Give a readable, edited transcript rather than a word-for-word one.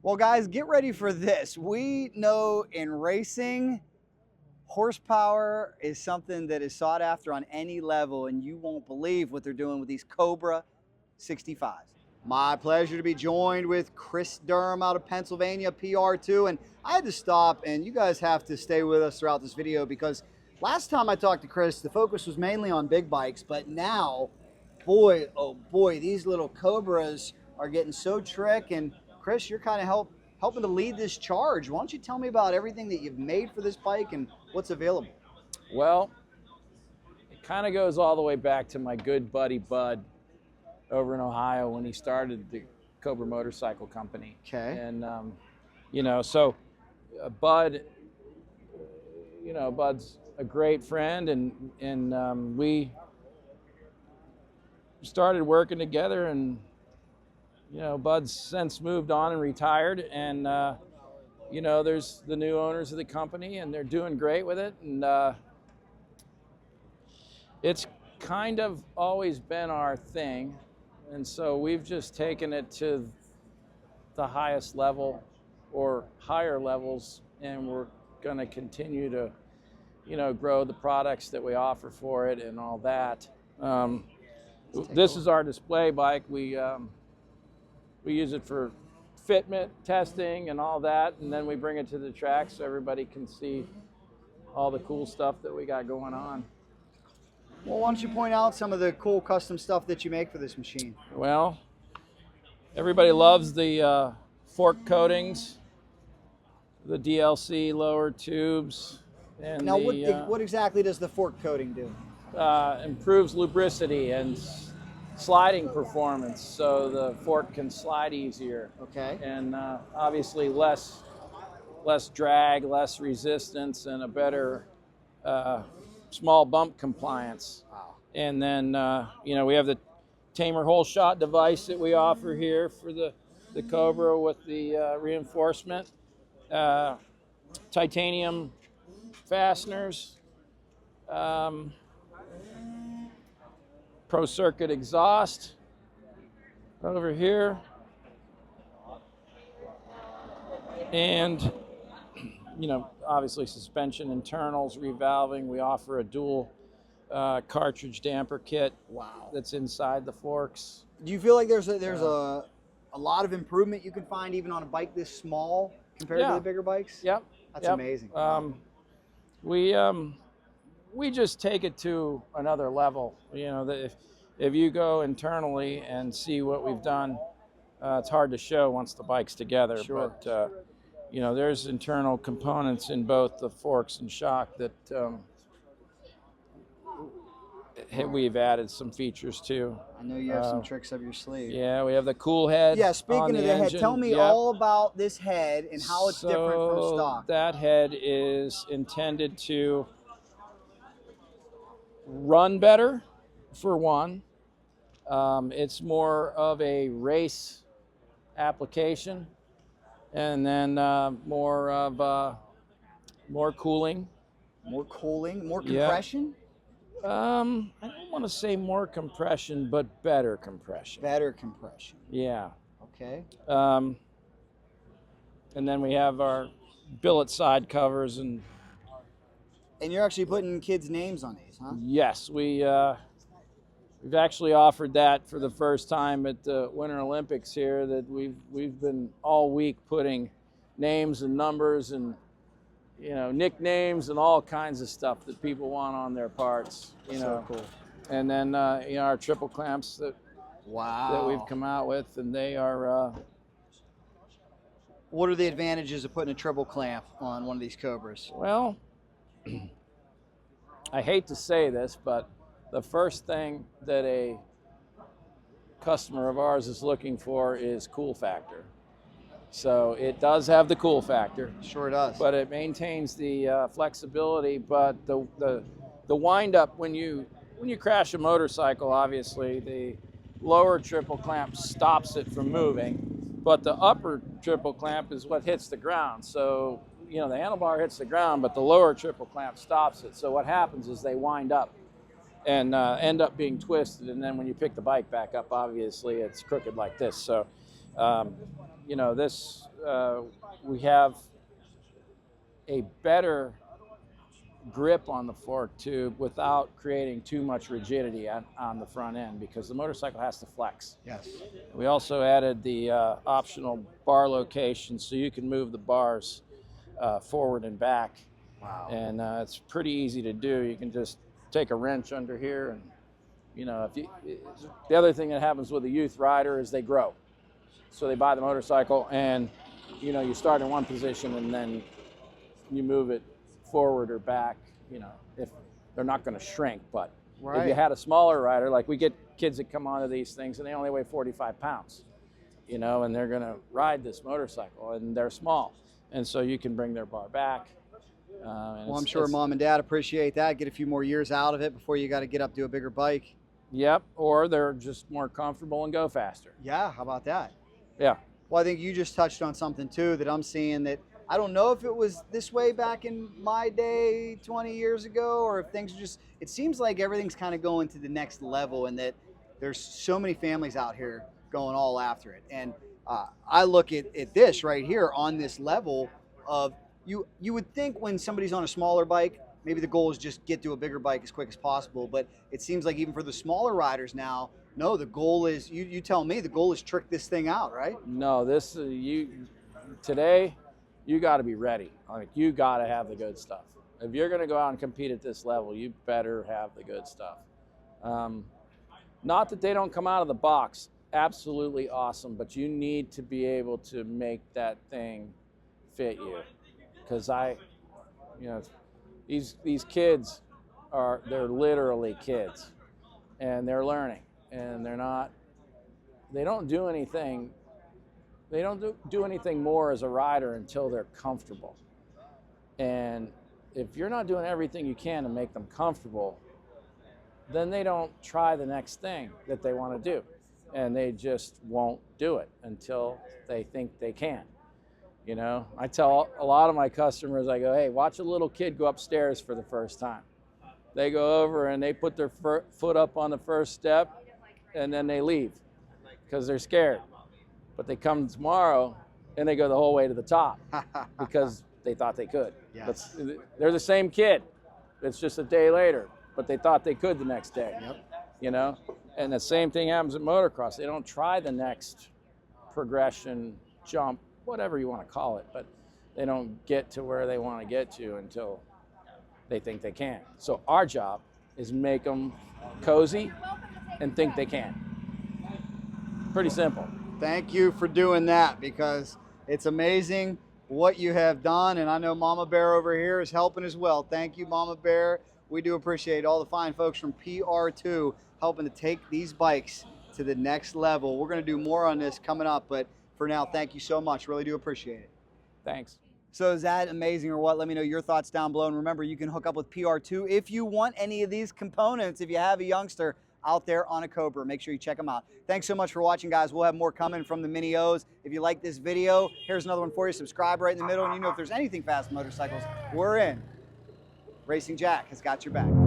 Well, guys, get ready for this. We know in racing, horsepower is something that is sought after on any level, and you won't believe what they're doing with these Cobra 65s. My pleasure to be joined with Chris Durham out of Pennsylvania, PR2. And I had to stop, and you guys have to stay with us throughout this video because last time I talked to Chris, the focus was mainly on big bikes, but now, boy, oh boy, these little Cobras are getting so trick. And Chris, you're kind of helping to lead this charge. Why don't you tell me about everything that you've made for this bike and what's available? Well, it kind of goes all the way back to my good buddy Bud over in Ohio when he started the Cobra motorcycle company. Okay. And, so Bud, Bud's a great friend, and we started working together, and Bud's since moved on and retired, and there's the new owners of the company, and they're doing great with it, and it's kind of always been our thing, and so we've just taken it to the highest level or higher levels, and we're going to continue to grow the products that we offer for it and all that. This is our display bike. We use it for fitment testing and all that, and then we bring it to the track so everybody can see all the cool stuff that we got going on. Well, why don't you point out some of the cool custom stuff that you make for this machine? Well, everybody loves the fork coatings, the DLC lower tubes, and now what exactly does the fork coating do? Improves lubricity and sliding performance, so the fork can slide easier. Okay. And obviously less drag, less resistance, and a better small bump compliance. Wow. And then we have the tamer hole shot device that we offer here for the Cobra with the reinforcement, titanium fasteners, Pro Circuit exhaust over here, and obviously suspension internals, revalving. We offer a dual cartridge damper kit. Wow. That's inside the forks. Do you feel like there's a lot of improvement you can find even on a bike this small compared to the bigger bikes? Yep. That's amazing. We just take it to another level. If you go internally and see what we've done, it's hard to show once the bike's together. Sure. But there's internal components in both the forks and shock that we've added some features to. I know you have some tricks up your sleeve. Yeah, we have the cool head. Yeah, speaking on of the head, tell me all about this head and how it's different from stock. That head is intended to run better, for one. It's more of a race application, and then more cooling. More cooling, more compression? I don't want to say more compression, but better compression. Better compression. Yeah. Okay. And then we have our billet side covers, and you're actually putting kids' names on these, huh? yes, we've actually offered that for the first time at the Winter Olympics here. That we've been all week putting names and numbers and nicknames and all kinds of stuff that people want on their parts. So cool. And then our triple clamps that we've come out with, and they are. What are the advantages of putting a triple clamp on one of these Cobras? Well, I hate to say this, but the first thing that a customer of ours is looking for is cool factor. So it does have the cool factor. Sure does. But it maintains the flexibility. But the wind up when you crash a motorcycle, obviously the lower triple clamp stops it from moving, but the upper triple clamp is what hits the ground. So the handlebar hits the ground, but the lower triple clamp stops it. So what happens is they wind up and end up being twisted, and then when you pick the bike back up, obviously it's crooked like this. So you know, this, we have a better grip on the fork tube without creating too much rigidity on the front end, because the motorcycle has to flex. Yes. We also added the optional bar location so you can move the bars forward and back. Wow. And it's pretty easy to do. You can just take a wrench under here, and you know, the other thing that happens with a youth rider is they grow. So they buy the motorcycle, and you know, you start in one position and then you move it forward or back. You know, if they're not going to shrink, but Right. if you had a smaller rider, like we get kids that come onto these things and they only weigh 45 pounds, you know, and they're going to ride this motorcycle and they're small, and so you can bring their bar back. Well, I'm sure mom and dad appreciate that. Get a few more years out of it before you got to get up to a bigger bike. Yep, or they're just more comfortable and go faster. Yeah, how about that? Yeah. Well, I think you just touched on something too that I'm seeing that I don't know if it was this way back in my day 20 years ago, or if things are just, it seems like everything's kind of going to the next level, and that there's so many families out here going all after it. And I look at this right here on this level of, you would think when somebody's on a smaller bike, maybe the goal is just get to a bigger bike as quick as possible. But it seems like even for the smaller riders now, no, the goal is, you tell me, the goal is trick this thing out, right? No, this today, you got to be ready. Like, you got to have the good stuff. If you're going to go out and compete at this level, you better have the good stuff. Not that they don't come out of the box, absolutely awesome, but you need to be able to make that thing fit you. Because you know, these kids they're literally kids, and they're learning, and they don't do anything more as a rider until they're comfortable. And if you're not doing everything you can to make them comfortable, then they don't try the next thing that they want to do, and they just won't do it until they think they can. You know, I tell a lot of my customers, I go, hey, watch a little kid go upstairs for the first time. They go over and they put their foot up on the first step, and then they leave because they're scared. But they come tomorrow and they go the whole way to the top because they thought they could. Yes. But they're the same kid. It's just a day later, but they thought they could the next day. Yep. You know, and the same thing happens at motocross. They don't try the next progression, jump, whatever you want to call it, but they don't get to where they want to get to until they think they can. So our job is make them cozy and think they can. Pretty simple. Thank you for doing that, because it's amazing what you have done, and I know Mama Bear over here is helping as well. Thank you, Mama Bear. We do appreciate all the fine folks from PR2 helping to take these bikes to the next level. We're going to do more on this coming up, but for now, thank you so much. Really do appreciate it. Thanks. So is that amazing or what? Let me know your thoughts down below. And remember, you can hook up with PR2 if you want any of these components. If you have a youngster out there on a Cobra, make sure you check them out. Thanks so much for watching, guys. We'll have more coming from the Mini O's. If you like this video, here's another one for you. Subscribe right in the middle. And you know, if there's anything fast motorcycles, we're in. Racing Jack has got your back.